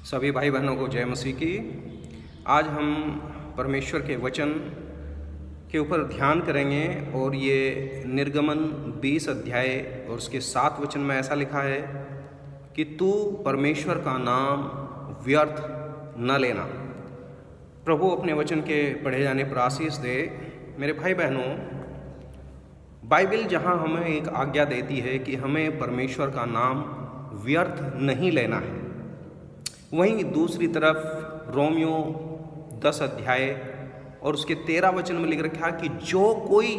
सभी भाई बहनों को जय मसीह की। आज हम परमेश्वर के वचन के ऊपर ध्यान करेंगे और ये निर्गमन 20 अध्याय और उसके 7 वचन में ऐसा लिखा है कि तू परमेश्वर का नाम व्यर्थ न लेना। प्रभु अपने वचन के पढ़े जाने पर आशीष दे। मेरे भाई बहनों, बाइबल जहाँ हमें एक आज्ञा देती है कि हमें परमेश्वर का नाम व्यर्थ नहीं लेना है, वहीं दूसरी तरफ रोमियो 10 अध्याय और उसके 13 वचन में लिख रखा कि जो कोई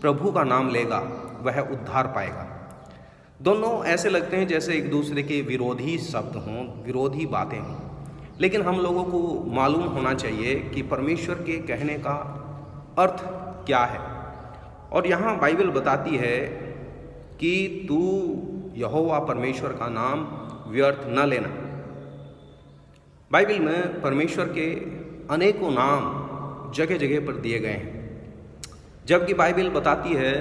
प्रभु का नाम लेगा वह उद्धार पाएगा। दोनों ऐसे लगते हैं जैसे एक दूसरे के विरोधी शब्द हों, विरोधी बातें हों, लेकिन हम लोगों को मालूम होना चाहिए कि परमेश्वर के कहने का अर्थ क्या है। और यहाँ बाइबल बताती है कि तू यहोवा परमेश्वर का नाम व्यर्थ न लेना। बाइबल में परमेश्वर के अनेकों नाम जगह जगह पर दिए गए हैं, जबकि बाइबल बताती है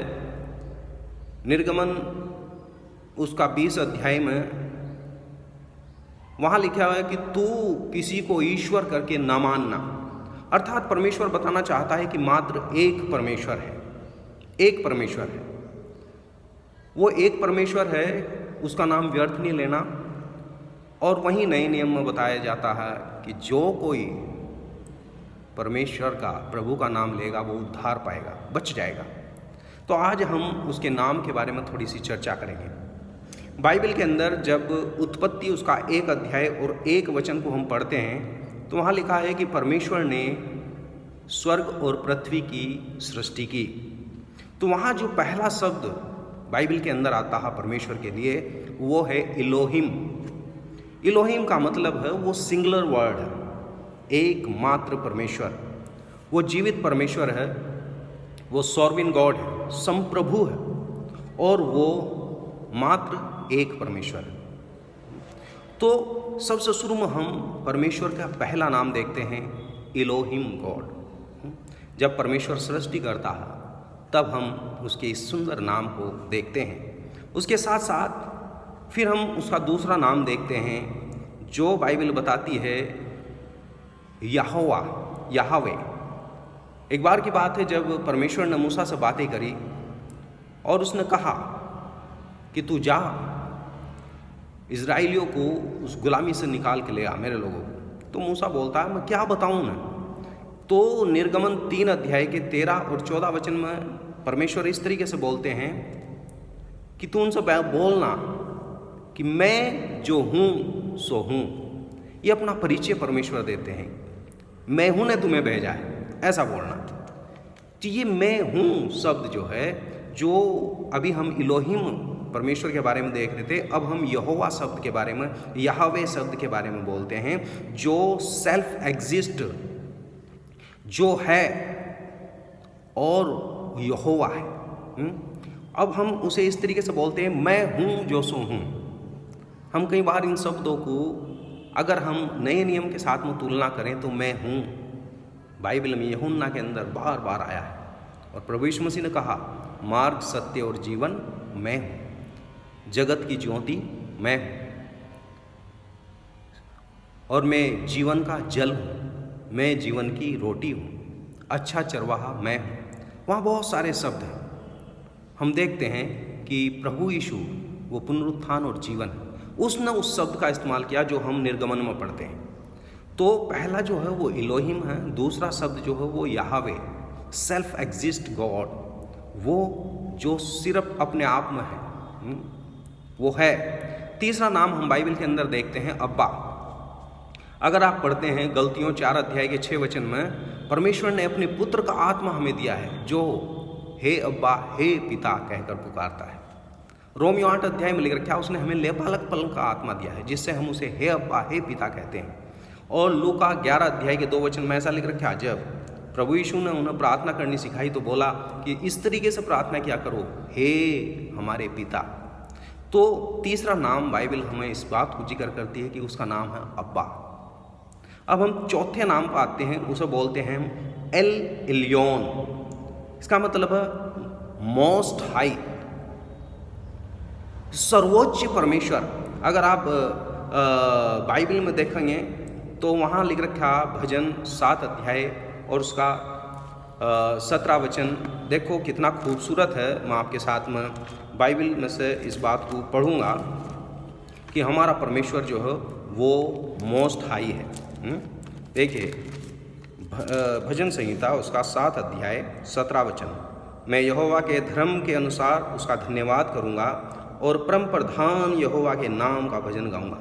निर्गमन उसका 20 अध्याय में वहाँ लिखा हुआ है कि तू किसी को ईश्वर करके न मानना। अर्थात परमेश्वर बताना चाहता है कि मात्र एक परमेश्वर है, एक परमेश्वर है। वो एक परमेश्वर है, उसका नाम व्यर्थ नहीं लेना। और वहीं नए नियम में बताया जाता है कि जो कोई परमेश्वर का, प्रभु का नाम लेगा वो उद्धार पाएगा, बच जाएगा। तो आज हम उसके नाम के बारे में थोड़ी सी चर्चा करेंगे। बाइबल के अंदर जब उत्पत्ति उसका 1 अध्याय और 1 वचन को हम पढ़ते हैं तो वहाँ लिखा है कि परमेश्वर ने स्वर्ग और पृथ्वी की सृष्टि की। तो वहाँ जो पहला शब्द बाइबल के अंदर आता है परमेश्वर के लिए वो है इलोहिम। इलोहिम का मतलब है वो सिंगुलर वर्ड है, एकमात्र परमेश्वर। वो जीवित परमेश्वर है, वो सॉवरेन गॉड है, संप्रभु है, और वो मात्र एक परमेश्वर है। तो सबसे शुरू में हम परमेश्वर का पहला नाम देखते हैं, इलोहिम गॉड। जब परमेश्वर सृष्टि करता है तब हम उसके इस सुंदर नाम को देखते हैं। उसके साथ साथ फिर हम उसका दूसरा नाम देखते हैं जो बाइबल बताती है यहोवा, याहवे। एक बार की बात है जब परमेश्वर ने मूसा से बातें करी और उसने कहा कि तू जा, इज़राइलियों को उस गुलामी से निकाल के ले आ, मेरे लोगों को। तो मूसा बोलता है मैं क्या बताऊं ना। तो निर्गमन 3 अध्याय के 13 और 14 वचन में परमेश्वर इस तरीके से बोलते हैं कि तू उनसे बोलना कि मैं जो हूँ सो हूँ। ये अपना परिचय परमेश्वर देते हैं, मैं हूँ ने तुम्हें भेजा है, ऐसा बोलना। तो ये मैं हूँ शब्द जो है, जो अभी हम इलोहिम परमेश्वर के बारे में देख रहे थे, अब हम यहोवा शब्द के बारे में, याहवे शब्द के बारे में बोलते हैं, जो सेल्फ एग्जिस्ट, जो है और यहोवा है। अब हम उसे इस तरीके से बोलते हैं, मैं हूँ जो सो हूँ। हम कई बार इन शब्दों को अगर हम नए नियम के साथ में तुलना करें तो मैं हूँ बाइबल में यूहन्ना के अंदर बार बार आया है। और प्रभु यीशु मसीह ने कहा मार्ग, सत्य और जीवन मैं हूँ, जगत की ज्योति मैं हूँ, और मैं जीवन का जल हूँ, मैं जीवन की रोटी हूँ, अच्छा चरवाहा मैं हूँ। वहाँ बहुत सारे शब्द हैं। हम देखते हैं कि प्रभु यीशु वो पुनरुत्थान और जीवन है, उसने उस शब्द का इस्तेमाल किया जो हम निर्गमन में पढ़ते हैं। तो पहला जो है वो इलोहिम है, दूसरा शब्द जो है वो याहवे, सेल्फ एग्जिस्ट गॉड, वो जो सिर्फ अपने आप में है, वो है। तीसरा नाम हम बाइबल के अंदर देखते हैं अब्बा। अगर आप पढ़ते हैं गलतियों 4 अध्याय के 6 वचन में, परमेश्वर ने अपने पुत्र का आत्मा हमें दिया है जो हे अब्बा, हे पिता कहकर पुकारता है। रोमियो 8 अध्याय में लिख रखा है उसने हमें लेपालक पल का आत्मा दिया है जिससे हम उसे हे अब्बा, हे पिता कहते हैं। और लूका 11 अध्याय के 2 वचन में ऐसा लिख रखा है, जब प्रभु यीशु ने उन्हें प्रार्थना करनी सिखाई तो बोला कि इस तरीके से प्रार्थना किया करो, हे हमारे पिता। तो तीसरा नाम बाइबल हमें इस बात को जिक्र करती है कि उसका नाम है अब्बा। अब हम चौथे नाम पर आते हैं, उसे बोलते हैं एल इलियोन। इसका मतलब है मोस्ट हाई, सर्वोच्च परमेश्वर। अगर आप बाइबल में देखेंगे तो वहाँ लिख रखा भजन 7 अध्याय और उसका 17 वचन। देखो कितना खूबसूरत है। मैं आपके साथ में बाइबल में से इस बात को पढ़ूँगा कि हमारा परमेश्वर जो है वो मोस्ट हाई है। देखिए भजन संहिता उसका 7 अध्याय 17 वचन। मैं यहोवा के धर्म के अनुसार उसका धन्यवाद करूँगा और परम प्रधान यहोवा के नाम का भजन गाऊँगा।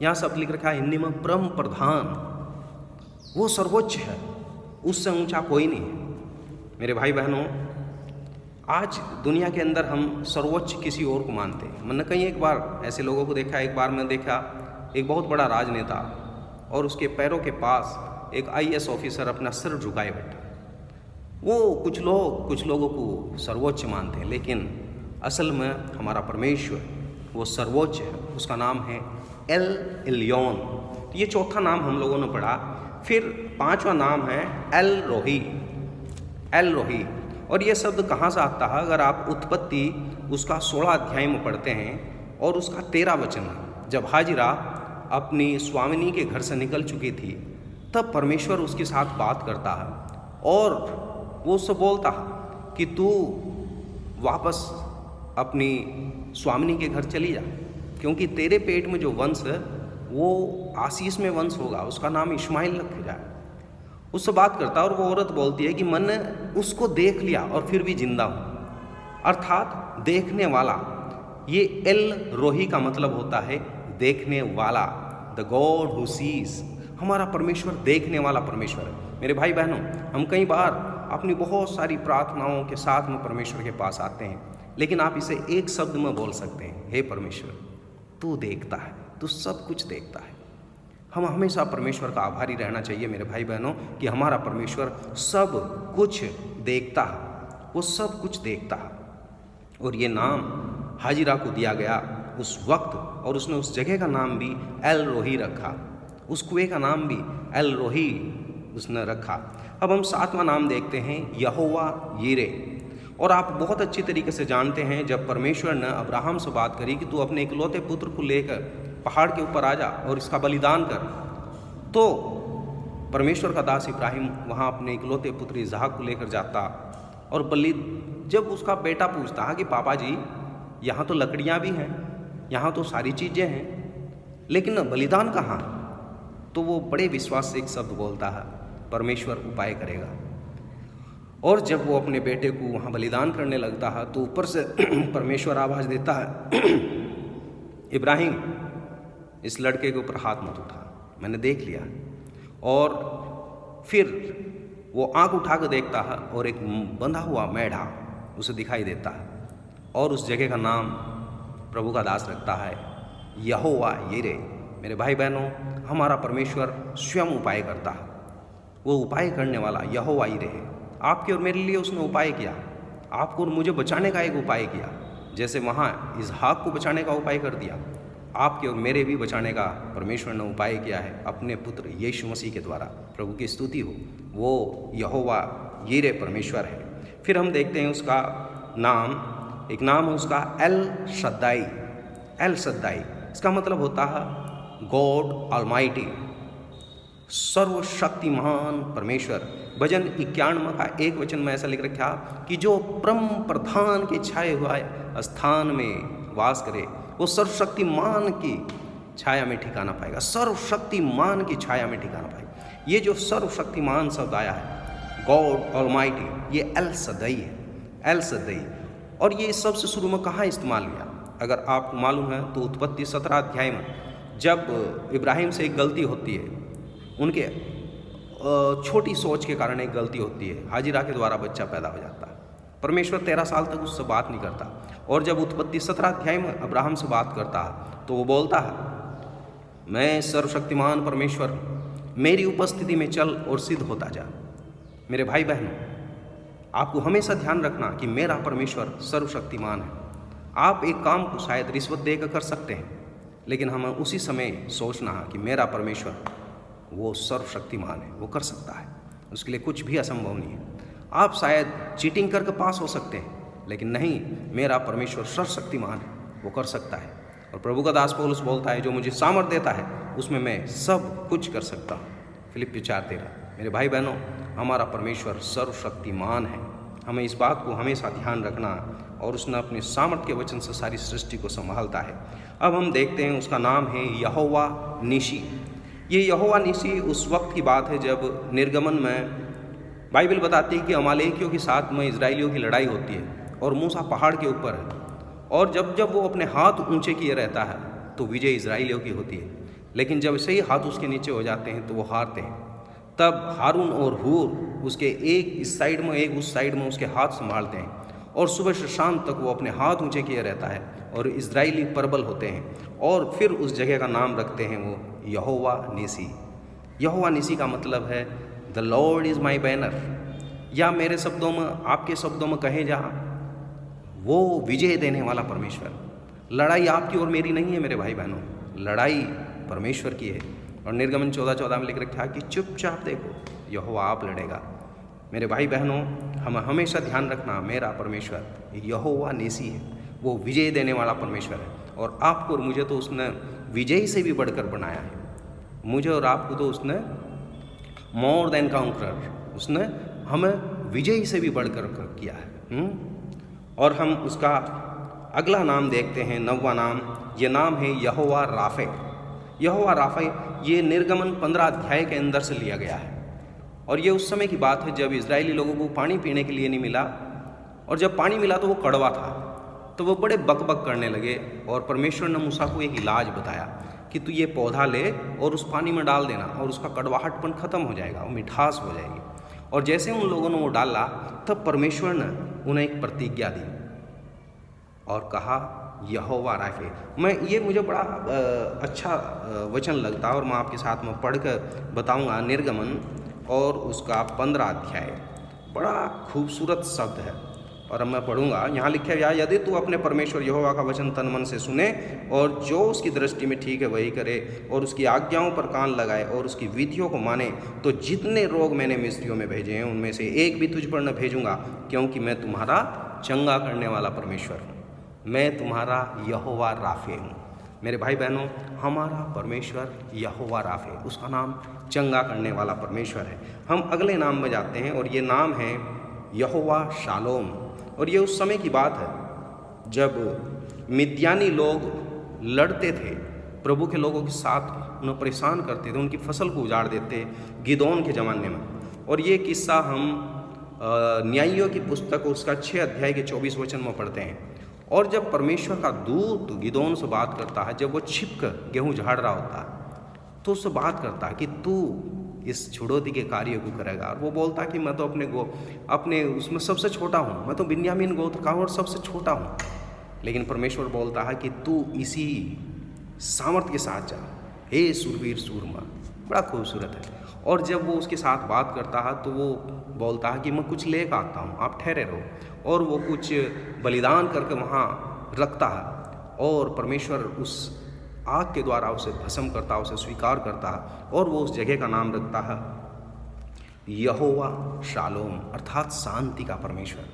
यहाँ शब्द लिख रखा है हिंदी में परम प्रधान, वो सर्वोच्च है, उससे ऊंचा कोई नहीं है। मेरे भाई बहनों, आज दुनिया के अंदर हम सर्वोच्च किसी और को मानते हैं। मैंने कहीं एक बार ऐसे लोगों को देखा, एक बार मैं देखा एक बहुत बड़ा राजनेता और उसके पैरों के पास एक IAS ऑफिसर अपना सिर झुकाए बैठा। वो कुछ लोगों को सर्वोच्च मानते हैं, लेकिन असल में हमारा परमेश्वर वो सर्वोच्च है। उसका नाम है एल इलियोन। तो ये चौथा नाम हम लोगों ने पढ़ा। फिर 5वां नाम है एल रोही। एल रोही, और ये शब्द कहाँ से आता है? अगर आप उत्पत्ति उसका 16 अध्याय में पढ़ते हैं और उसका 13 वचन, जब हाजिरा अपनी स्वामिनी के घर से निकल चुकी थी तब परमेश्वर उसके साथ बात करता है और वो उससे बोलता है कि तू वापस अपनी स्वामिनी के घर चली जा, क्योंकि तेरे पेट में जो वंश है वो आशीष में वंश होगा, उसका नाम इश्माइल रखा जाए। उससे बात करता है और वो औरत बोलती है कि मैंने उसको देख लिया और फिर भी जिंदा हूँ। अर्थात देखने वाला, ये एल रोही का मतलब होता है देखने वाला, द गॉड हु सीज। हमारा परमेश्वर देखने वाला परमेश्वर है। मेरे भाई बहनों, हम कई बार अपनी बहुत सारी प्रार्थनाओं के साथ में परमेश्वर के पास आते हैं, लेकिन आप इसे एक शब्द में बोल सकते हैं, हे परमेश्वर तू देखता है, तू सब कुछ देखता है। हम हमेशा परमेश्वर का आभारी रहना चाहिए मेरे भाई बहनों कि हमारा परमेश्वर सब कुछ देखता है, वो सब कुछ देखता है। और ये नाम हाजिरा को दिया गया उस वक्त, और उसने उस जगह का नाम भी एल रोही रखा, उस कुएं का नाम भी एल रोही उसने रखा। अब हम 7वां नाम देखते हैं यहोवा यीरे। और आप बहुत अच्छी तरीके से जानते हैं जब परमेश्वर ने अब्राहम से बात करी कि तू अपने इकलौते पुत्र को लेकर पहाड़ के ऊपर आ जा और इसका बलिदान कर, तो परमेश्वर का दास इब्राहिम वहाँ अपने इकलौते पुत्र इसहाक को लेकर जाता और जब उसका बेटा पूछता है कि पापा जी यहाँ तो लकड़ियाँ भी हैं, यहाँ तो सारी चीज़ें हैं, लेकिन बलिदान कहाँ? तो वो बड़े विश्वास से एक शब्द बोलता है, परमेश्वर उपाय करेगा। और जब वो अपने बेटे को वहाँ बलिदान करने लगता है तो ऊपर से परमेश्वर आवाज़ देता है, इब्राहिम इस लड़के के ऊपर हाथ मत उठा, मैंने देख लिया। और फिर वो आंख उठा कर देखता है और एक बंधा हुआ मेढ़ा उसे दिखाई देता है, और उस जगह का नाम प्रभु का दास रखता है यहोवा यीरे। मेरे भाई बहनों, हमारा परमेश्वर स्वयं उपाय करता है, वो उपाय करने वाला यहोवा यीरे है। आपके और मेरे लिए उसने उपाय किया, आपको और मुझे बचाने का एक उपाय किया। जैसे वहाँ इसहाक को बचाने का उपाय कर दिया, आपके और मेरे भी बचाने का परमेश्वर ने उपाय किया है अपने पुत्र यीशु मसीह के द्वारा। प्रभु की स्तुति हो, वो यहोवा यीरे परमेश्वर है। फिर हम देखते हैं उसका नाम, एक नाम है उसका एल शद्दाई। एल शद्दाई इसका मतलब होता है गॉड ऑलमाइटी, सर्वशक्तिमान परमेश्वर। भजन 91 का 1 वचन में ऐसा लिख रखा कि जो परम प्रधान के छाए हुए स्थान में वास करे वो सर्वशक्तिमान की छाया में ठिकाना पाएगा। सर्वशक्तिमान की छाया में ठिकाना पाएगा। ये जो सर्वशक्तिमान शब्द आया है गॉड ऑलमाइटी, ये एल शद्दाई है, एल शद्दाई। और ये सबसे शुरू में कहाँ इस्तेमाल हुआ? अगर आपको मालूम है तो उत्पत्ति 17 अध्याय में जब इब्राहिम से एक गलती होती है, उनके छोटी सोच के कारण एक गलती होती है, हाजिरा के द्वारा बच्चा पैदा हो जाता है। परमेश्वर 13 साल तक उससे बात नहीं करता, और जब उत्पत्ति 17 अध्याय में अब्राहम से बात करता है तो वो बोलता है मैं सर्वशक्तिमान परमेश्वर, मेरी उपस्थिति में चल और सिद्ध होता जा। मेरे भाई बहनों, आपको हमेशा ध्यान रखना कि मेरा परमेश्वर सर्वशक्तिमान है। आप एक काम को शायद रिश्वत देकर कर सकते हैं, लेकिन हमें उसी समय सोचना है कि मेरा परमेश्वर वो सर्वशक्तिमान है, वो कर सकता है, उसके लिए कुछ भी असंभव नहीं है। आप शायद चीटिंग करके पास हो सकते हैं, लेकिन नहीं, मेरा परमेश्वर सर्वशक्तिमान है, वो कर सकता है। और प्रभु का दास पौलुस बोलता है जो मुझे सामर्थ देता है उसमें मैं सब कुछ कर सकता हूँ। फिलिप्पी 4:13। मेरे भाई बहनों, हमारा परमेश्वर सर्वशक्तिमान है। हमें इस बात को हमेशा ध्यान रखना, और उसने अपने सामर्थ्य के वचन से सारी सृष्टि को संभालता है। अब हम देखते हैं उसका नाम है यहोवा निसी। ये यहोवा निसी उस वक्त की बात है जब निर्गमन में बाइबल बताती है कि अमालेकियों के साथ में इजराइलियों की लड़ाई होती है और मूसा पहाड़ के ऊपर है, और जब जब वो अपने हाथ ऊंचे किए रहता है तो विजय इजराइलियों की होती है। लेकिन जब से ही हाथ उसके नीचे हो जाते हैं तो वो हारते हैं। तब हारून और हूर उसके एक इस साइड में एक उस साइड में उसके हाथ संभालते हैं, और सुबह से शाम तक वो अपने हाथ ऊंचे किए रहता है और इजराइली प्रबल होते हैं। और फिर उस जगह का नाम रखते हैं वो यहोवा निसी। यहोवा निसी का मतलब है the Lord is my banner, या मेरे शब्दों में, आपके शब्दों में कहे जा, वो विजय देने वाला परमेश्वर। लड़ाई आपकी और मेरी नहीं है मेरे भाई बहनों, लड़ाई परमेश्वर की है। और निर्गमन 14:14 में लिख रखा है कि चुपचाप देखो, यहोवा आप लड़ेगा। मेरे भाई बहनों, हम हमेशा ध्यान रखना, मेरा परमेश्वर यहोवा निसी है, वो विजय देने वाला परमेश्वर है। और आपको और मुझे तो उसने विजय से भी बढ़कर बनाया है। मुझे और आपको तो उसने मोर देन काउंटर, उसने हमें विजय से भी बढ़कर किया है। और हम उसका अगला नाम देखते हैं, 9वां नाम। ये नाम है यहोवा राफे। यहोवा राफे ये निर्गमन 15 अध्याय के अंदर से लिया गया है। और ये उस समय की बात है जब इजरायली लोगों को पानी पीने के लिए नहीं मिला, और जब पानी मिला तो वो कड़वा था, तो वो बड़े बकबक करने लगे। और परमेश्वर ने मूसा को एक इलाज बताया कि तू ये पौधा ले और उस पानी में डाल देना, और उसका कड़वाहटपन खत्म हो जाएगा, वो मिठास हो जाएगी। और जैसे उन लोगों ने वो डाला, तब परमेश्वर ने उन्हें एक प्रतिज्ञा दी और कहा यहोवा राफे। ये मुझे बड़ा अच्छा वचन लगता है, और मैं आपके साथ में पढ़ कर बताऊँगा। निर्गमन और उसका 15 अध्याय, बड़ा खूबसूरत शब्द है, और अब मैं पढ़ूंगा। यहाँ लिखा गया, यदि तू अपने परमेश्वर यहोवा का वचन तन मन से सुने और जो उसकी दृष्टि में ठीक है वही करे, और उसकी आज्ञाओं पर कान लगाए और उसकी विधियों को माने, तो जितने रोग मैंने मिस्रियों में भेजे हैं उनमें से एक भी तुझ पर न भेजूंगा, क्योंकि मैं तुम्हारा चंगा करने वाला परमेश्वर हूँ। मैं तुम्हारा यहोवा राफे हूँ। मेरे भाई बहनों, हमारा परमेश्वर यहोवा राफे, उसका नाम चंगा करने वाला परमेश्वर है। हम अगले नाम में जाते हैं, और ये नाम है यहोवा शालोम। और ये उस समय की बात है जब मिद्यानी लोग लड़ते थे, प्रभु के लोगों के साथ उन्हें परेशान करते थे, उनकी फसल को उजाड़ देते गिदोन के ज़माने में। और ये किस्सा हम न्यायियों की पुस्तक उसका 6 अध्याय के 24 वचन में पढ़ते हैं। और जब परमेश्वर का दूत गिदोन से बात करता है, जब वो छिप कर गेहूँ झाड़ रहा होता है, तो उससे बात करता है कि तू इस छुड़ौती के कार्य को करेगा। और वो बोलता है कि मैं तो अपने उसमें सबसे छोटा हूँ, मैं तो बिन्यामीन गोत्र का हूँ और सबसे छोटा हूँ। लेकिन परमेश्वर बोलता है कि तू इसी सामर्थ्य के साथ जा, हे सूरवीर सूरमा। बड़ा खूबसूरत है। और जब वो उसके साथ बात करता है तो वो बोलता है कि मैं कुछ लेकर आता हूँ, आप ठहरे रहो। और वो कुछ बलिदान करके वहाँ रखता है, और परमेश्वर उस आग के द्वारा उसे भस्म करता, उसे स्वीकार करता, और वो उस जगह का नाम रखता है यहोवा शालोम, अर्थात शांति का परमेश्वर।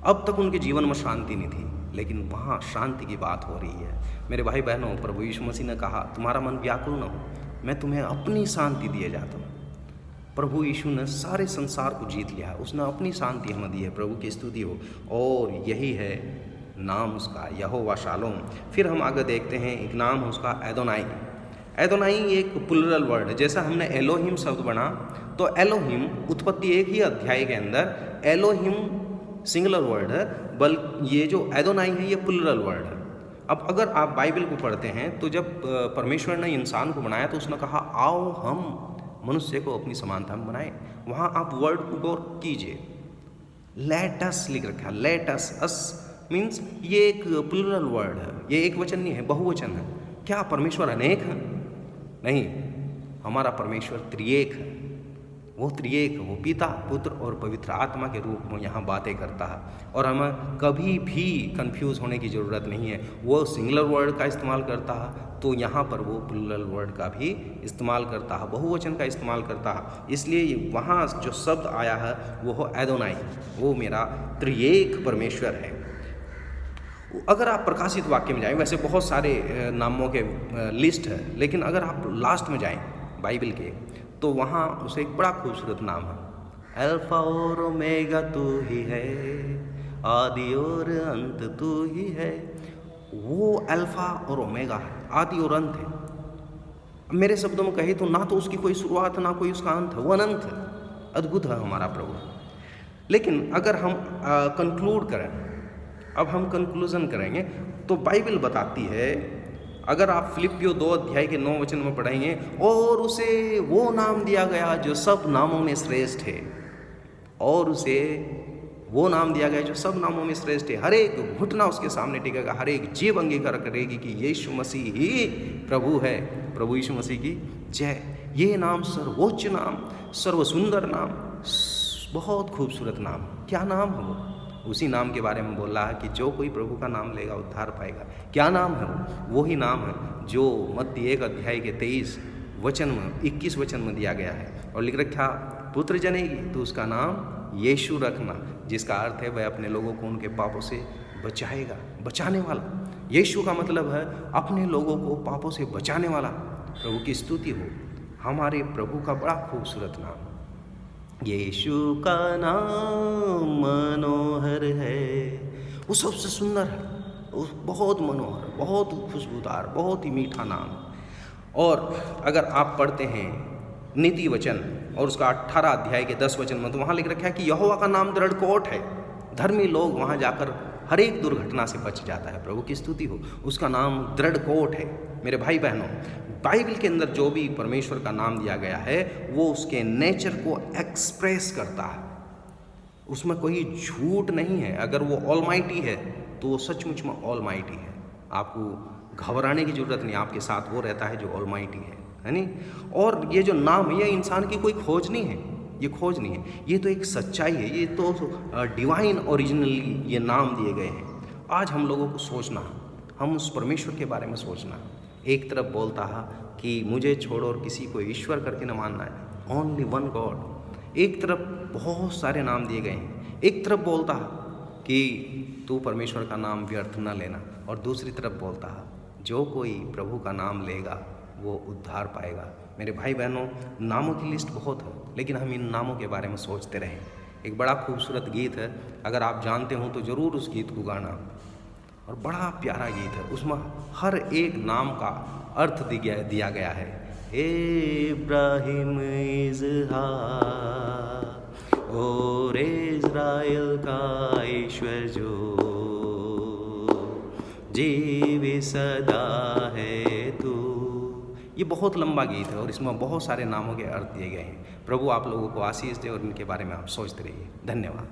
अब तक उनके जीवन में शांति नहीं थी, लेकिन वहाँ शांति की बात हो रही है। मेरे भाई बहनों, प्रभु यीशु मसीह ने कहा, तुम्हारा मन व्याकुल न हो, मैं तुम्हें अपनी शांति दिए जाता हूँ। प्रभु यीशु ने सारे संसार को जीत लिया है, उसने अपनी शांति हमें दी है। प्रभु की स्तुति हो। और यही है नाम उसका, यहोवा शालोम। फिर हम आगे देखते हैं, एक नाम है उसका एदोनाई। एदोनाई एक प्लुरल वर्ड है। जैसा हमने एलोहिम शब्द बना, तो एलोहिम उत्पत्ति 1 ही अध्याय के अंदर एलोहिम सिंगुलर वर्ड है, बल्कि ये जो एदोनाई है ये प्लुरल वर्ड है। अब अगर आप बाइबल को पढ़ते हैं तो जब परमेश्वर ने इंसान को बनाया तो उसने कहा आओ हम मनुष्य को अपनी समानता में बनाए। वहाँ आप वर्ड को गौर कीजिए, लेट अस लिख रखा है। लेट अस मीन्स ये एक प्लुरल वर्ड है, ये एक वचन नहीं है, बहुवचन है। क्या परमेश्वर अनेक है? नहीं, हमारा परमेश्वर त्रिएक है। वो त्रिएक है, वो पिता, पुत्र और पवित्र आत्मा के रूप में यहाँ बातें करता है। और हमें कभी भी कंफ्यूज होने की ज़रूरत नहीं है। वो सिंगुलर वर्ड का इस्तेमाल करता है तो यहाँ पर वो प्लुरल वर्ड का भी इस्तेमाल करता है, बहुवचन का इस्तेमाल करता है। इसलिए वहाँ जो शब्द आया है वो एदोनाई, वो मेरा त्रिएक परमेश्वर है। अगर आप प्रकाशित वाक्य में जाएं, वैसे बहुत सारे नामों के लिस्ट है, लेकिन अगर आप लास्ट में जाएं बाइबल के, तो वहाँ उसे एक बड़ा खूबसूरत नाम है, अल्फा और ओमेगा तू ही है, आदि और अंत तू ही है। वो अल्फा और ओमेगा है, आदि और अंत है। मेरे शब्दों में कहे तो ना तो उसकी कोई शुरुआत ना कोई उसका अंत है, वो अनंत है, अद्भुत है हमारा प्रभु। लेकिन अगर हम कंक्लूड करें, अब हम कंक्लूजन करेंगे, तो बाइबल बताती है, अगर आप फिलिपियो 2 अध्याय के 9 वचन में पढ़ेंगे, और उसे वो नाम दिया गया जो सब नामों में श्रेष्ठ है, और उसे वो नाम दिया गया जो सब नामों में श्रेष्ठ है। हर एक घुटना उसके सामने टिकेगा, हर एक जीव अंगीकार करेगी कि यीशु मसीह ही प्रभु है। प्रभु यीशु मसीह की जय। ये नाम सर्वोच्च नाम, सर्वसुंदर नाम, बहुत खूबसूरत नाम। क्या नाम है वो? उसी नाम के बारे में बोल रहा है कि जो कोई प्रभु का नाम लेगा उद्धार पाएगा। क्या नाम है वो? वही नाम है जो मत्ती 1 अध्याय के 23 वचन में 21 वचन में दिया गया है, और लिख रखा, पुत्र जनेगी तो उसका नाम यीशु रखना, जिसका अर्थ है वह अपने लोगों को उनके पापों से बचाएगा। बचाने वाला, यीशु का मतलब है अपने लोगों को पापों से बचाने वाला। प्रभु की स्तुति हो। हमारे प्रभु का बड़ा खूबसूरत नाम, यीशु का नाम मनोहर है। वो सबसे सुंदर है, वो बहुत मनोहर, बहुत खुशबूदार, बहुत ही मीठा नाम है। और अगर आप पढ़ते हैं नीति वचन और उसका 18 अध्याय के 10 वचन में, तो वहाँ लिख रखा है कि यहोवा का नाम दृढ़ कोट है, धर्मी लोग वहाँ जाकर हर एक दुर्घटना से बच जाता है। प्रभु की स्तुति हो। उसका नाम दृढ़ कोट है। मेरे भाई बहनों, बाइबल के अंदर जो भी परमेश्वर का नाम दिया गया है, वो उसके नेचर को एक्सप्रेस करता है, उसमें कोई झूठ नहीं है। अगर वो ऑलमाइटी है तो वो सचमुच में ऑलमाइटी है। आपको घबराने की जरूरत नहीं, आपके साथ वो रहता है जो ऑलमाइटी है नहीं। और ये जो नाम है, ये इंसान की कोई खोज नहीं है, ये खोज नहीं है, ये तो एक सच्चाई है, ये तो डिवाइन ओरिजिनली ये नाम दिए गए हैं। आज हम लोगों को सोचना, हम उस परमेश्वर के बारे में सोचना। एक तरफ बोलता है कि मुझे छोड़ो और किसी को ईश्वर करके न मानना है, ओनली वन गॉड। एक तरफ बहुत सारे नाम दिए गए हैं। एक तरफ बोलता है कि तू परमेश्वर का नाम व्यर्थ न लेना, और दूसरी तरफ बोलता है जो कोई प्रभु का नाम लेगा वो उद्धार पाएगा। मेरे भाई बहनों, नामों की लिस्ट बहुत है, लेकिन हम इन नामों के बारे में सोचते रहें। एक बड़ा खूबसूरत गीत है, अगर आप जानते हो तो ज़रूर उस गीत को गाना, और बड़ा प्यारा गीत है। उसमें हर एक नाम का अर्थ दिया गया है। इब्राहिम, इज़हाक और इज़राइल का ईश्वर जो जीवी सदा है तू। ये बहुत लंबा गीत है और इसमें बहुत सारे नामों के अर्थ दिए गए हैं। प्रभु आप लोगों को आशीष दे और इनके बारे में आप सोचते रहिए। धन्यवाद।